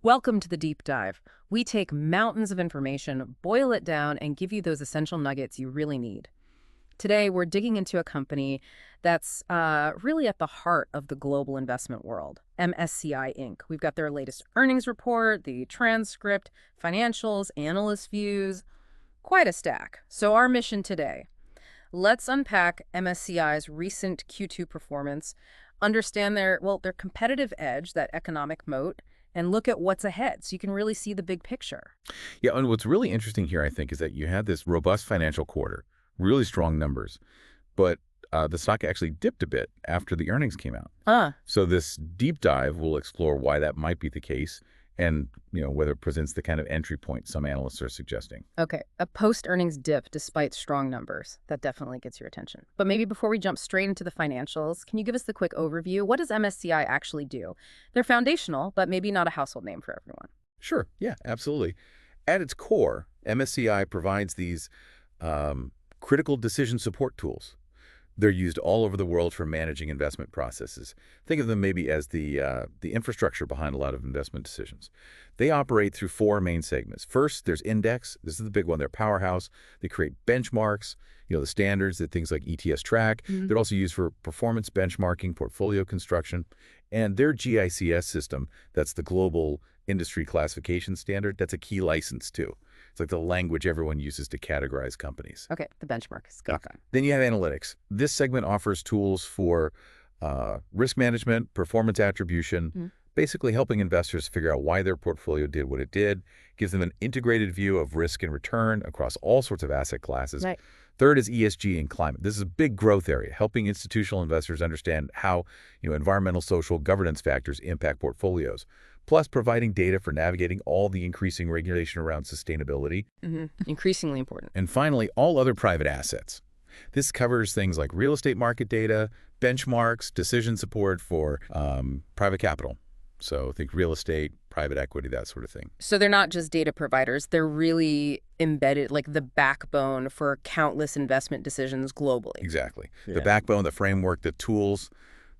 Welcome to the deep dive. We take mountains of information, boil it down, and give you those essential nuggets you really need. Today, we're digging into a company that's really at the heart of the global investment world, MSCI Inc. We've got their latest earnings report, the transcript, financials, analyst views, quite a stack. So our mission today, let's unpack MSCI's recent Q2 performance, understand their competitive edge, that economic moat, and look at what's ahead so you can really see the big picture. Yeah, and what's really interesting here, I think, is that you had this robust financial quarter, really strong numbers, but the stock actually dipped a bit after the earnings came out. So this deep dive will explore why that might be the case and, whether it presents the kind of entry point some analysts are suggesting. Okay, a post-earnings dip despite strong numbers. That definitely gets your attention. But maybe before we jump straight into the financials, can you give us the quick overview? What does MSCI actually do? They're foundational, but maybe not a household name for everyone. Sure, yeah, absolutely. At its core, MSCI provides these critical decision support tools. They're used all over the world for managing investment processes. Think of them maybe as the infrastructure behind a lot of investment decisions. They operate through four main segments. First, there's index. This is the big one. They're powerhouse. They create benchmarks, the standards that things like ETS track. They're also used for performance benchmarking, portfolio construction, and their GICS system, that's the global industry classification standard, that's a key license too. It's like the language everyone uses to categorize companies. Okay, the benchmark is good. Okay. Then you have analytics. This segment offers tools for risk management, performance attribution, basically helping investors figure out why their portfolio did what it did, gives them an integrated view of risk and return across all sorts of asset classes. Right. Third is ESG and climate. This is a big growth area, helping institutional investors understand how environmental, social, governance factors impact portfolios, plus providing data for navigating all the increasing regulation around sustainability. Increasingly important. And finally, all other private assets. This covers things like real estate market data, benchmarks, decision support for private capital. So think real estate, private equity, that sort of thing. So they're not just data providers, they're really embedded, like the backbone for countless investment decisions globally. Exactly. Yeah. The backbone, the framework, the tools,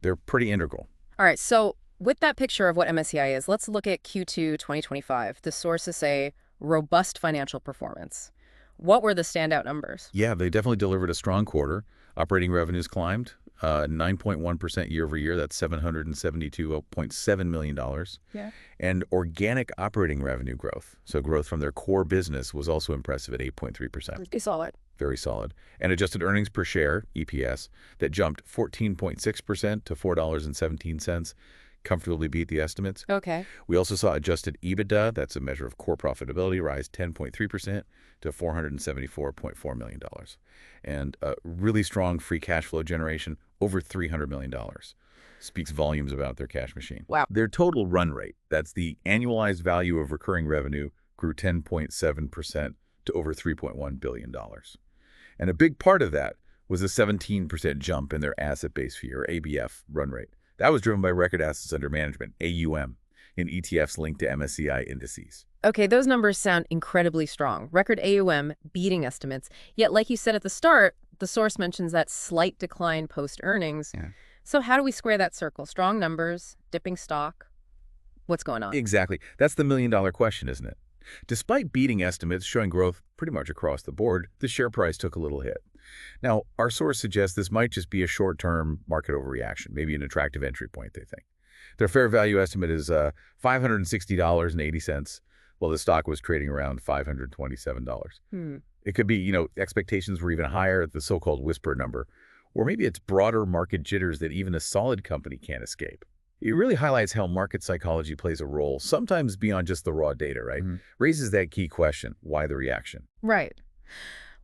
they're pretty integral. All right, so with that picture of what MSCI is, let's look at Q2 2025. The sources say robust financial performance. What were the standout numbers? Yeah, they definitely delivered a strong quarter. Operating revenues climbed 9.1% year over year. That's $772.7 million. Yeah. And organic operating revenue growth, so growth from their core business, was also impressive at 8.3%. Pretty solid. Very solid. And adjusted earnings per share, EPS, that jumped 14.6% to $4.17. Comfortably beat the estimates. Okay. We also saw adjusted EBITDA, that's a measure of core profitability, rise 10.3% to $474.4 million. And a really strong free cash flow generation, over $300 million. Speaks volumes about their cash machine. Wow. Their total run rate, that's the annualized value of recurring revenue, grew 10.7% to over $3.1 billion. And a big part of that was a 17% jump in their asset-based fee, or ABF, run rate. That was driven by record assets under management, AUM, in ETFs linked to MSCI indices. Okay, those numbers sound incredibly strong. Record AUM beating estimates. Yet, like you said at the start, the source mentions that slight decline post-earnings. Yeah. So how do we square that circle? Strong numbers, dipping stock. What's going on? Exactly. That's the million-dollar question, isn't it? Despite beating estimates showing growth pretty much across the board, the share price took a little hit. Now, our source suggests this might just be a short-term market overreaction, maybe an attractive entry point, they think. Their fair value estimate is $560.80, while the stock was trading around $527. It could be, expectations were even higher at the so-called whisper number, or maybe it's broader market jitters that even a solid company can't escape. It really highlights how market psychology plays a role, sometimes beyond just the raw data, right? Raises that key question, why the reaction? Right.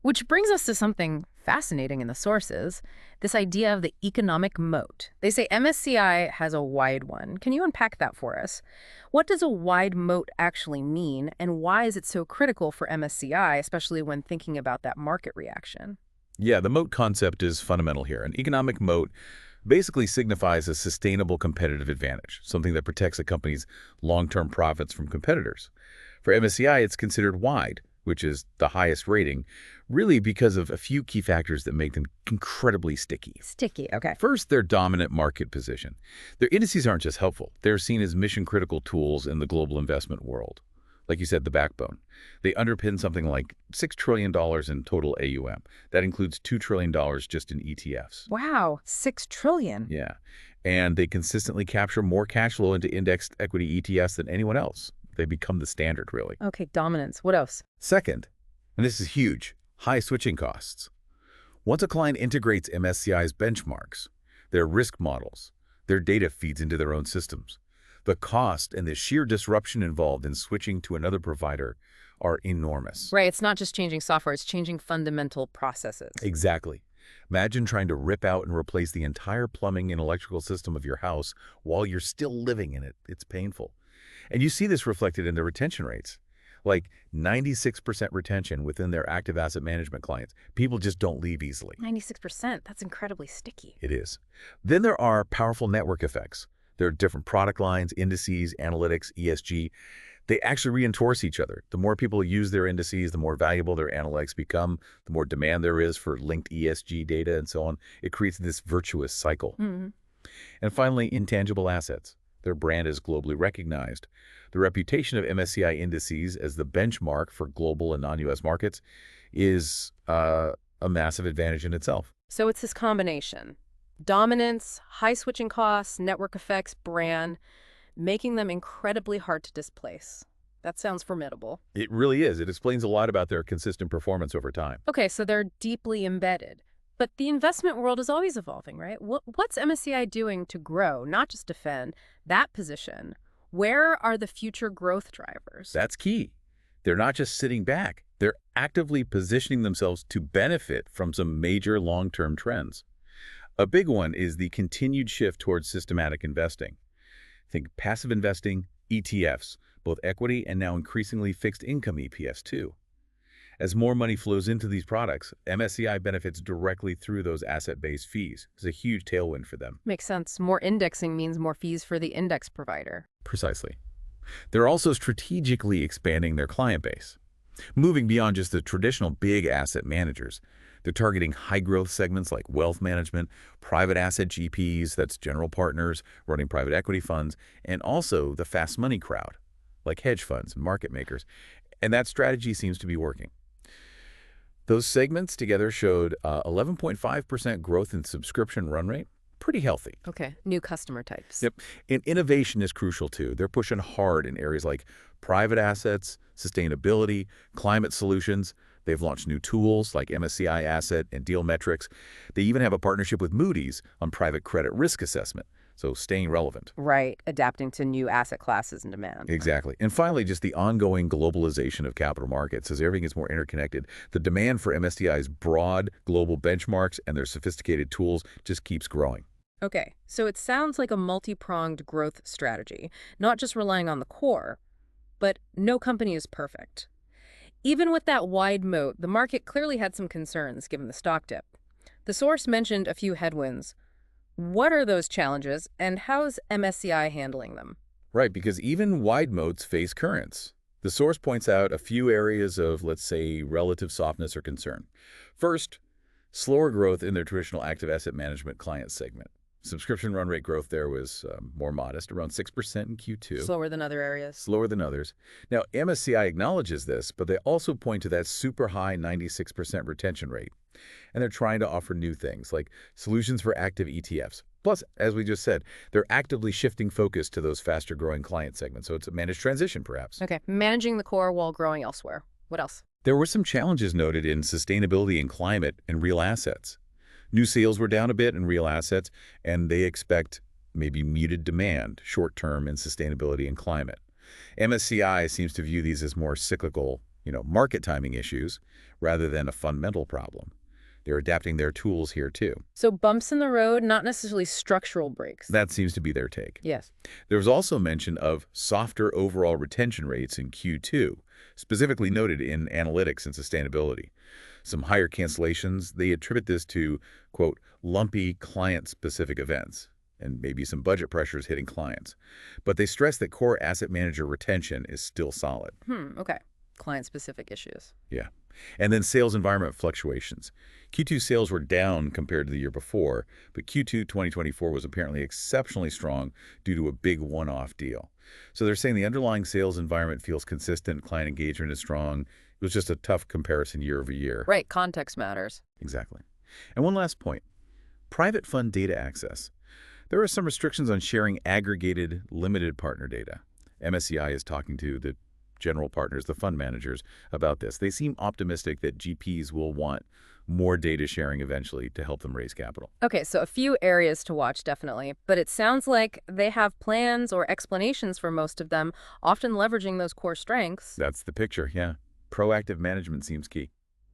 Which brings us to something fascinating in the sources, this idea of the economic moat. They say MSCI has a wide one. Can you unpack that for us? What does a wide moat actually mean, and why is it so critical for MSCI, especially when thinking about that market reaction? Yeah, the moat concept is fundamental here. An economic moat basically signifies a sustainable competitive advantage, something that protects a company's long-term profits from competitors. For MSCI, it's considered wide, which is the highest rating, really because of a few key factors that make them incredibly sticky. Sticky, okay. First, their dominant market position. Their indices aren't just helpful. They're seen as mission-critical tools in the global investment world. Like you said, the backbone. They underpin something like $6 trillion in total AUM. That includes $2 trillion just in ETFs. Wow, 6 trillion. Yeah. And they consistently capture more cash flow into indexed equity ETFs than anyone else. They become the standard, really. Okay, dominance. What else? Second, and this is huge, high switching costs. Once a client integrates MSCI's benchmarks, their risk models, their data feeds into their own systems, the cost and the sheer disruption involved in switching to another provider are enormous. Right, it's not just changing software, it's changing fundamental processes. Exactly. Imagine trying to rip out and replace the entire plumbing and electrical system of your house while you're still living in it. It's painful. And you see this reflected in the retention rates. Like 96% retention within their active asset management clients. People just don't leave easily. 96%, that's incredibly sticky. It is. Then there are powerful network effects. There are different product lines, indices, analytics, ESG. They actually reinforce each other. The more people use their indices, the more valuable their analytics become, the more demand there is for linked ESG data and so on. It creates this virtuous cycle. Mm-hmm. And finally, intangible assets. Their brand is globally recognized. The reputation of MSCI indices as the benchmark for global and non-U.S. markets is a massive advantage in itself. So it's this combination. Dominance, high switching costs, network effects, brand, making them incredibly hard to displace. That sounds formidable. It really is. It explains a lot about their consistent performance over time. Okay, so they're deeply embedded. But the investment world is always evolving, right? What's MSCI doing to grow, not just defend, that position? Where are the future growth drivers? That's key. They're not just sitting back. They're actively positioning themselves to benefit from some major long-term trends. A big one is the continued shift towards systematic investing. Think passive investing, ETFs, both equity and now increasingly fixed income ETFs too. As more money flows into these products, MSCI benefits directly through those asset-based fees. It's a huge tailwind for them. Makes sense. More indexing means more fees for the index provider. Precisely. They're also strategically expanding their client base, moving beyond just the traditional big asset managers. They're targeting high-growth segments like wealth management, private asset GPs, that's general partners, running private equity funds, and also the fast money crowd, like hedge funds and market makers. And that strategy seems to be working. Those segments together showed 11.5% growth in subscription run rate. Pretty healthy. Okay, new customer types. Yep. And innovation is crucial too. They're pushing hard in areas like private assets, sustainability, climate solutions. They've launched new tools like MSCI Asset and Deal Metrics. They even have a partnership with Moody's on private credit risk assessment. So staying relevant. Right, adapting to new asset classes and demand. Exactly. And finally, just the ongoing globalization of capital markets. As everything is more interconnected, the demand for MSCI's broad global benchmarks and their sophisticated tools just keeps growing. Okay, so it sounds like a multi-pronged growth strategy, not just relying on the core, but no company is perfect. Even with that wide moat, the market clearly had some concerns given the stock dip. The source mentioned a few headwinds. What are those challenges, and how's MSCI handling them? Right, because even wide moats face currents. The source points out a few areas of, let's say, relative softness or concern. First, slower growth in their traditional active asset management client segment. Subscription run rate growth there was more modest, around 6% in Q2. Slower than other areas. Slower than others. Now, MSCI acknowledges this, but they also point to that super high 96% retention rate. And they're trying to offer new things like solutions for active ETFs. Plus, as we just said, they're actively shifting focus to those faster growing client segments. So it's a managed transition, perhaps. Okay, managing the core while growing elsewhere. What else? There were some challenges noted in sustainability and climate and real assets. New sales were down a bit in real assets, and they expect maybe muted demand short-term in sustainability and climate. MSCI seems to view these as more cyclical, market timing issues rather than a fundamental problem. They're adapting their tools here too. So bumps in the road, not necessarily structural breaks. That seems to be their take. Yes. There was also mention of softer overall retention rates in Q2, specifically noted in analytics and sustainability. Some higher cancellations, they attribute this to, quote, lumpy client-specific events, and maybe some budget pressures hitting clients. But they stress that core asset manager retention is still solid. Okay. client-specific issues. Yeah. And then sales environment fluctuations. Q2 sales were down compared to the year before, but Q2 2024 was apparently exceptionally strong due to a big one-off deal. So they're saying the underlying sales environment feels consistent, client engagement is strong. It was just a tough comparison year over year. Right, context matters. Exactly. And one last point, private fund data access. There are some restrictions on sharing aggregated, limited partner data. MSCI is talking to the general partners, the fund managers, about this. They seem optimistic that GPs will want more data sharing eventually to help them raise capital. Okay, so a few areas to watch, definitely. But it sounds like they have plans or explanations for most of them, often leveraging those core strengths. That's the picture, yeah. Proactive management seems key.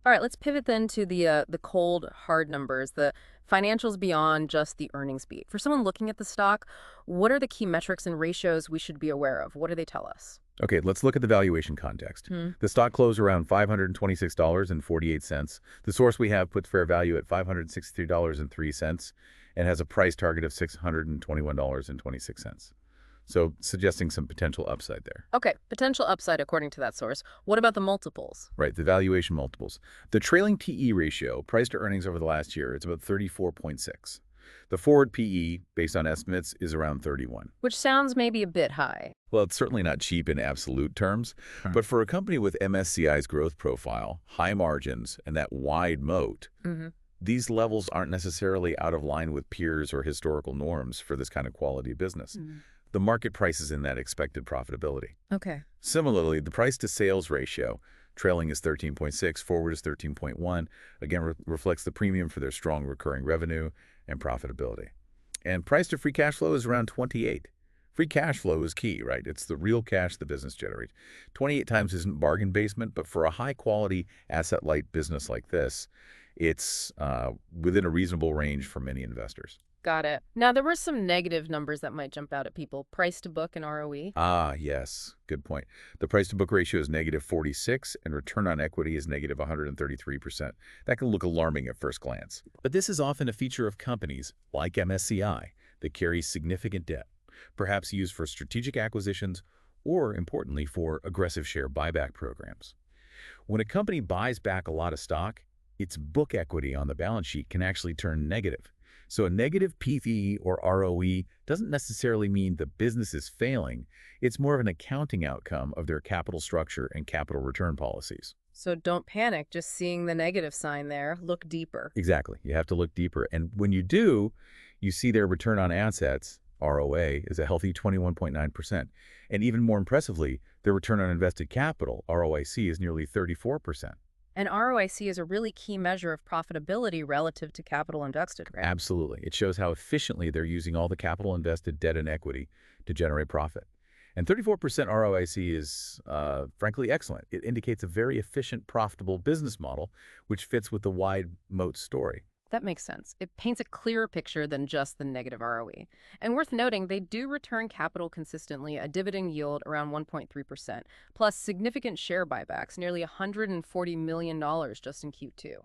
All right, let's pivot then to the cold, hard numbers, the financials beyond just the earnings beat. For someone looking at the stock, what are the key metrics and ratios we should be aware of? What do they tell us? Okay, let's look at the valuation context. The stock closed around $526.48. The source we have puts fair value at $563.03 and has a price target of $621.26. So suggesting some potential upside there. Okay, potential upside according to that source. What about the multiples? Right, the valuation multiples. The trailing PE ratio, price to earnings over the last year, it's about 34.6. The forward PE, based on estimates, is around 31. Which sounds maybe a bit high. Well, it's certainly not cheap in absolute terms, but for a company with MSCI's growth profile, high margins, and that wide moat, these levels aren't necessarily out of line with peers or historical norms for this kind of quality business. The market prices in that expected profitability. Okay. Similarly, the price-to-sales ratio, trailing is 13.6, forward is 13.1, again reflects the premium for their strong recurring revenue and profitability. And price-to-free cash flow is around 28. Free cash flow is key, right? It's the real cash the business generates. 28 times isn't bargain basement, but for a high-quality, asset-light business like this, it's within a reasonable range for many investors. Got it. Now, there were some negative numbers that might jump out at people. Price to book and ROE. Ah, yes. Good point. The price-to-book ratio is negative 46, and return on equity is negative 133%. That can look alarming at first glance. But this is often a feature of companies, like MSCI, that carry significant debt, perhaps used for strategic acquisitions or, importantly, for aggressive share buyback programs. When a company buys back a lot of stock, its book equity on the balance sheet can actually turn negative. So a negative PE or ROE doesn't necessarily mean the business is failing. It's more of an accounting outcome of their capital structure and capital return policies. So don't panic, just seeing the negative sign there. Look deeper. Exactly. You have to look deeper. And when you do, you see their return on assets, ROA, is a healthy 21.9%. And even more impressively, their return on invested capital, ROIC, is nearly 34%. And ROIC is a really key measure of profitability relative to capital invested, right? Absolutely. It shows how efficiently they're using all the capital invested, debt, and equity to generate profit. And 34% ROIC is, frankly, excellent. It indicates a very efficient, profitable business model, which fits with the wide moat story. That makes sense. It paints a clearer picture than just the negative ROE. And worth noting, they do return capital consistently, a dividend yield around 1.3%, plus significant share buybacks, nearly $140 million just in Q2.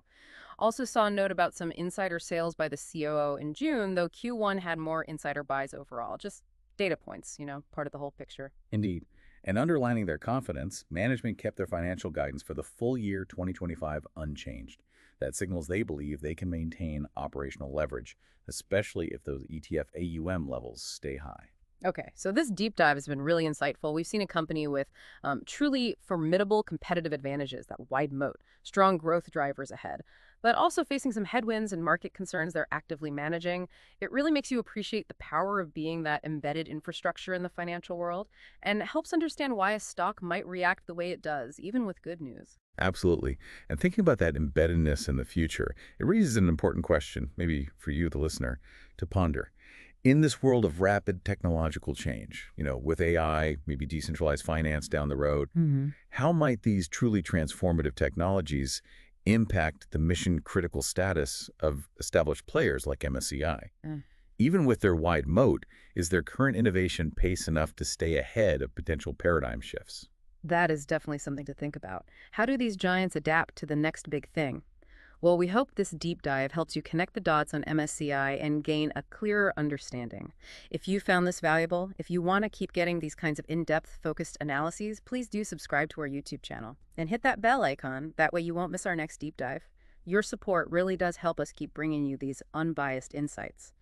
Also saw a note about some insider sales by the COO in June, though Q1 had more insider buys overall. Just data points, part of the whole picture. Indeed. And underlining their confidence, management kept their financial guidance for the full year 2025 unchanged. That signals they believe they can maintain operational leverage, especially if those ETF AUM levels stay high. Okay, so this deep dive has been really insightful. We've seen a company with truly formidable competitive advantages, that wide moat, strong growth drivers ahead, but also facing some headwinds and market concerns they're actively managing. It really makes you appreciate the power of being that embedded infrastructure in the financial world and helps understand why a stock might react the way it does, even with good news. Absolutely. And thinking about that embeddedness in the future, it raises an important question, maybe for you, the listener, to ponder. In this world of rapid technological change, with AI, maybe decentralized finance down the road, how might these truly transformative technologies impact the mission-critical status of established players like MSCI? Even with their wide moat, is their current innovation pace enough to stay ahead of potential paradigm shifts? That is definitely something to think about. How do these giants adapt to the next big thing? Well, we hope this deep dive helps you connect the dots on MSCI and gain a clearer understanding. If you found this valuable, if you want to keep getting these kinds of in-depth focused analyses, please do subscribe to our YouTube channel and hit that bell icon. That way you won't miss our next deep dive. Your support really does help us keep bringing you these unbiased insights.